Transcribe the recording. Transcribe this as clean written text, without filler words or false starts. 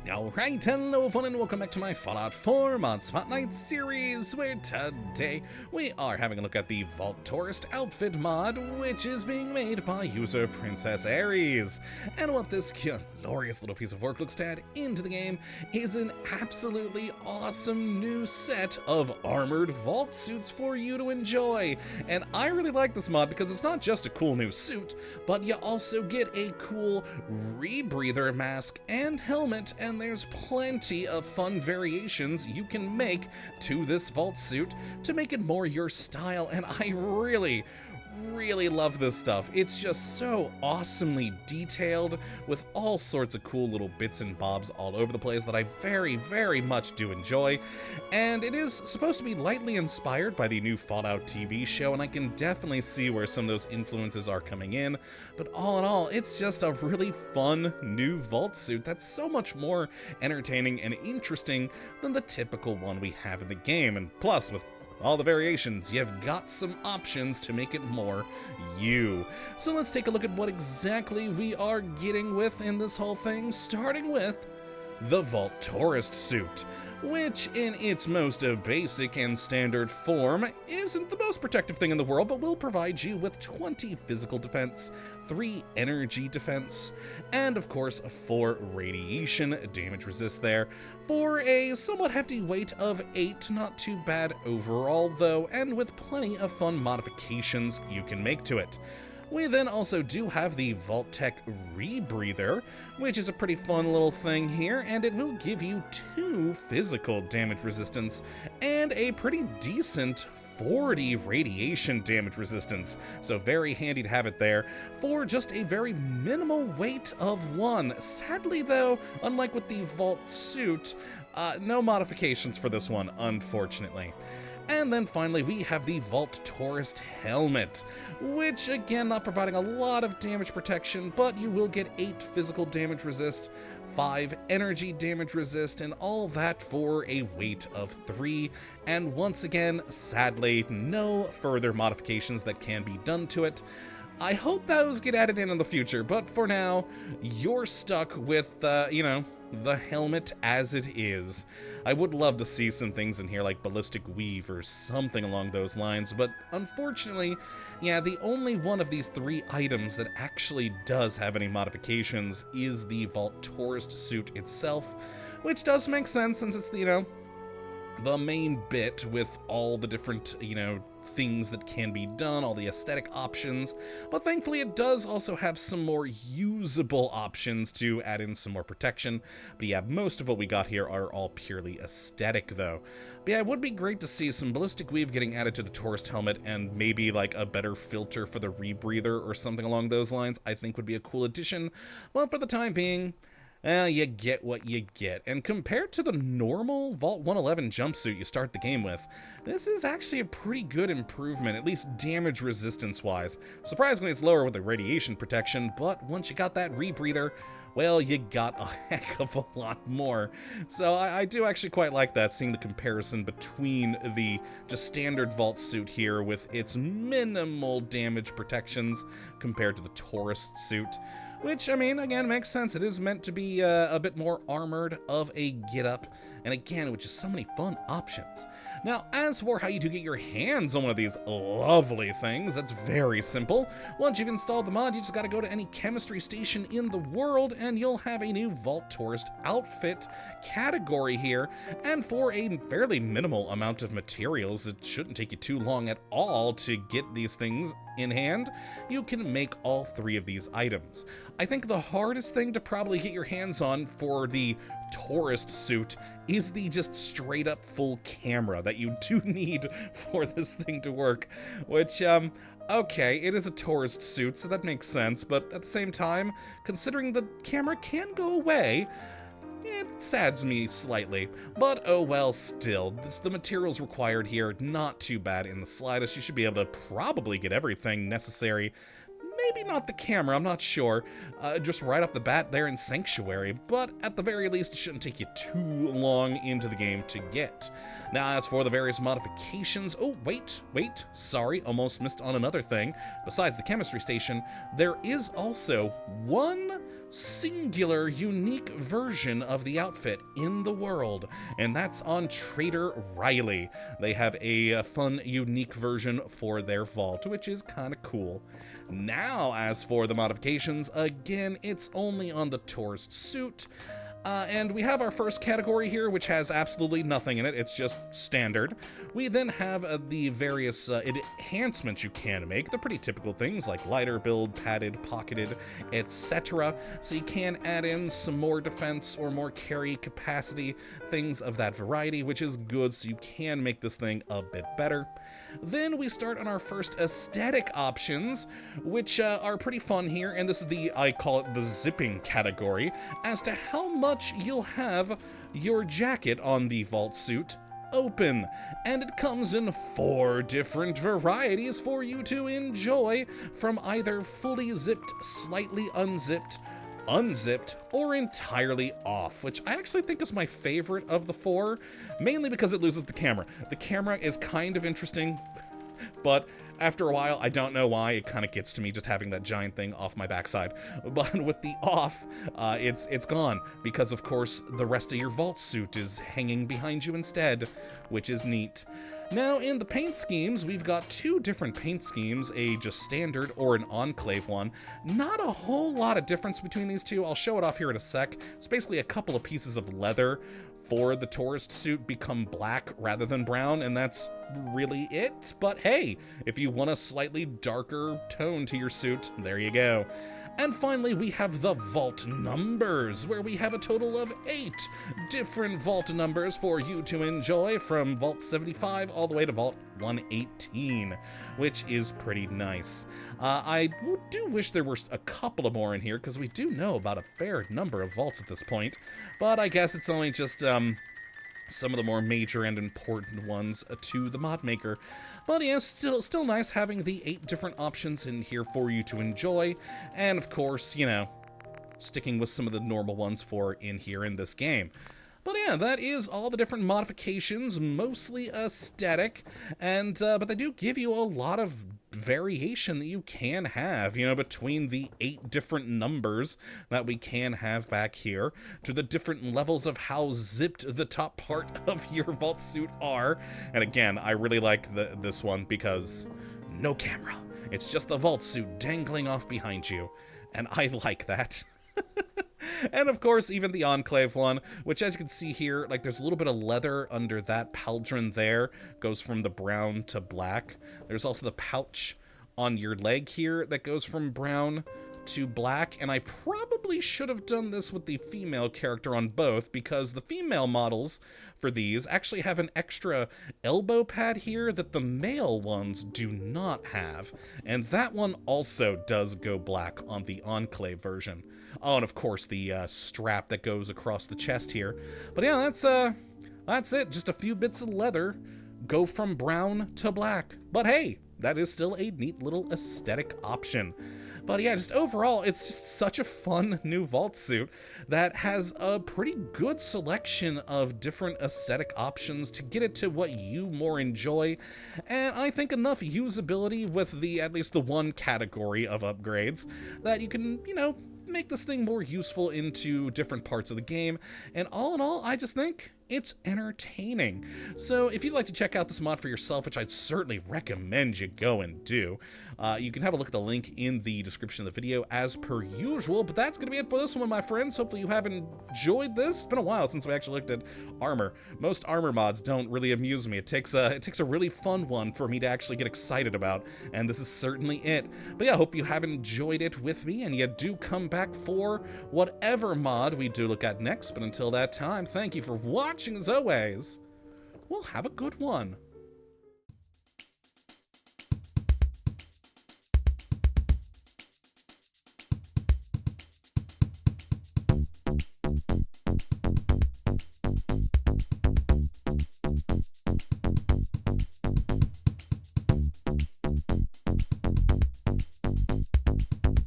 Alright, hello everyone and welcome back to my Fallout 4 Mod Spotlight series, where today we are having a look at the Vault Tourist Outfit mod, which is being made by user Princess Aries. And what this glorious little piece of work looks to add into the game is an absolutely awesome new set of armored vault suits for you to enjoy. And I really like this mod because it's not just a cool new suit, but you also get a cool rebreather mask and helmet, and there's plenty of fun variations you can make to this vault suit to make it more your style, and I really love this stuff. It's just so awesomely detailed with all sorts of cool little bits and bobs all over the place that I very much do enjoy. And it is supposed to be lightly inspired by the new Fallout TV show, and I can definitely see where some of those influences are coming in. But all in all, it's just a really fun new vault suit that's so much more entertaining and interesting than the typical one we have in the game. And plus, with all the variations, you've got some options to make it more you. So let's take a look at what exactly we are getting with in this whole thing, starting with the Vault Tourist suit, which in its most basic and standard form isn't the most protective thing in the world, but will provide you with 20 physical defense, 3 energy defense, and of course 4 radiation damage resist there, for a somewhat hefty weight of 8, not too bad overall though, and with plenty of fun modifications you can make to it. We then also do have the Vault Tech Rebreather, which is a pretty fun little thing here, and it will give you 2 physical damage resistance and a pretty decent 40 radiation damage resistance, so very handy to have it there for just a very minimal weight of 1. Sadly though, unlike with the Vault suit, no modifications for this one, unfortunately. And then finally we have the Vault Tourist Helmet, which again not providing a lot of damage protection, but you will get 8 physical damage resist, 5 energy damage resist, and all that for a weight of 3. And once again, sadly, no further modifications that can be done to it. I hope those get added in the future, but for now, you're stuck with, the helmet as it is. I would love to see some things in here like ballistic weave or something along those lines, but unfortunately, yeah, the only one of these 3 items that actually does have any modifications is the Vault Tourist suit itself, which does make sense since it's, the main bit with all the different, things that can be done, all the aesthetic options, but thankfully it does also have some more usable options to add in some more protection. But yeah, most of what we got here are all purely aesthetic though. But yeah, it would be great to see some ballistic weave getting added to the tourist helmet, and maybe like a better filter for the rebreather or something along those lines I think would be a cool addition. But for the time being, you get what you get. And compared to the normal Vault 111 jumpsuit you start the game with, this is actually a pretty good improvement, at least damage resistance wise. Surprisingly, it's lower with the radiation protection, but once you got that rebreather, well, you got a heck of a lot more. So I do actually quite like that, seeing the comparison between the just standard Vault suit here with its minimal damage protections compared to the tourist suit. Which, I mean, again, makes sense. It is meant to be a bit more armored of a get-up, and again, which is so many fun options. Now, as for how you do get your hands on one of these lovely things, that's very simple. Once you've installed the mod, you just gotta go to any chemistry station in the world, and you'll have a new Vault Tourist outfit category here, and for a fairly minimal amount of materials, it shouldn't take you too long at all to get these things in hand, you can make all 3 of these items. I think the hardest thing to probably get your hands on for the tourist suit is the just straight up full camera that you do need for this thing to work, which, okay, it is a tourist suit, so that makes sense, but at the same time, considering the camera can go away, it saddens me slightly, but oh well, still, the materials required here, not too bad in the slightest. You should be able to probably get everything necessary. Maybe not the camera, I'm not sure, just right off the bat there in Sanctuary, but at the very least it shouldn't take you too long into the game to get. Now, as for the various modifications, oh, wait, sorry, almost missed on another thing. Besides the chemistry station, there is also one singular, unique version of the outfit in the world, and that's on Trader Riley. They have a fun, unique version for their vault, which is kind of cool. Now, as for the modifications, again, it's only on the tourist suit. And we have our first category here, which has absolutely nothing in it. It's just standard. We then have the various enhancements you can make. They're pretty typical things like lighter build, padded, pocketed, etc. So you can add in some more defense or more carry capacity, things of that variety, which is good, so you can make this thing a bit better. Then we start on our first aesthetic options, which are pretty fun here, and this is I call it the zipping category, as to how much you'll have your jacket on the vault suit open. And it comes in 4 different varieties for you to enjoy, from either fully zipped, slightly unzipped, unzipped, or entirely off, which I actually think is my favorite of the 4, mainly because it loses the camera. The camera is kind of interesting, but after a while, I don't know why, it kind of gets to me just having that giant thing off my backside. But with the off, it's gone, because of course the rest of your vault suit is hanging behind you instead, which is neat. Now, in the paint schemes, we've got 2 different paint schemes, a just standard or an enclave one. Not a whole lot of difference between these two. I'll show it off here in a sec. It's basically a couple of pieces of leather for the tourist suit become black rather than brown, and that's really it. But hey, if you want a slightly darker tone to your suit, there you go. And finally, we have the vault numbers, where we have a total of 8 different vault numbers for you to enjoy, from Vault 75 all the way to Vault 118, which is pretty nice. I do wish there were a couple of more in here, because we do know about a fair number of vaults at this point, but I guess it's only just some of the more major and important ones to the mod maker. But yeah, still nice having the 8 different options in here for you to enjoy, and of course, you know, sticking with some of the normal ones for in here in this game. But yeah, that is all the different modifications, mostly aesthetic, and but they do give you a lot of variation that you can have, you know, between the 8 different numbers that we can have back here, to the different levels of how zipped the top part of your vault suit are. And again, I really like this one because no camera. It's just the vault suit dangling off behind you, and I like that. And of course, even the enclave one, which as you can see here, like there's a little bit of leather under that pauldron there, goes from the brown to black. There's also the pouch on your leg here that goes from brown to black, and I probably should have done this with the female character on both, because the female models for these actually have an extra elbow pad here that the male ones do not have, and that one also does go black on the enclave version. Oh, and of course the strap that goes across the chest here. But yeah, that's it. Just a few bits of leather go from brown to black. But hey, that is still a neat little aesthetic option. But yeah, just overall, it's just such a fun new vault suit that has a pretty good selection of different aesthetic options to get it to what you more enjoy, and I think enough usability with at least the one category of upgrades that you can, you know, make this thing more useful into different parts of the game. And all in all, I just think it's entertaining. So if you'd like to check out this mod for yourself, which I'd certainly recommend you go and do, you can have a look at the link in the description of the video as per usual. But that's going to be it for this one, my friends. Hopefully you have enjoyed this. It's been a while since we actually looked at armor. Most armor mods don't really amuse me. It takes a really fun one for me to actually get excited about, and this is certainly it. But yeah, I hope you have enjoyed it with me, and you do come back for whatever mod we do look at next. But until that time, thank you for watching as always. Well, have a good one.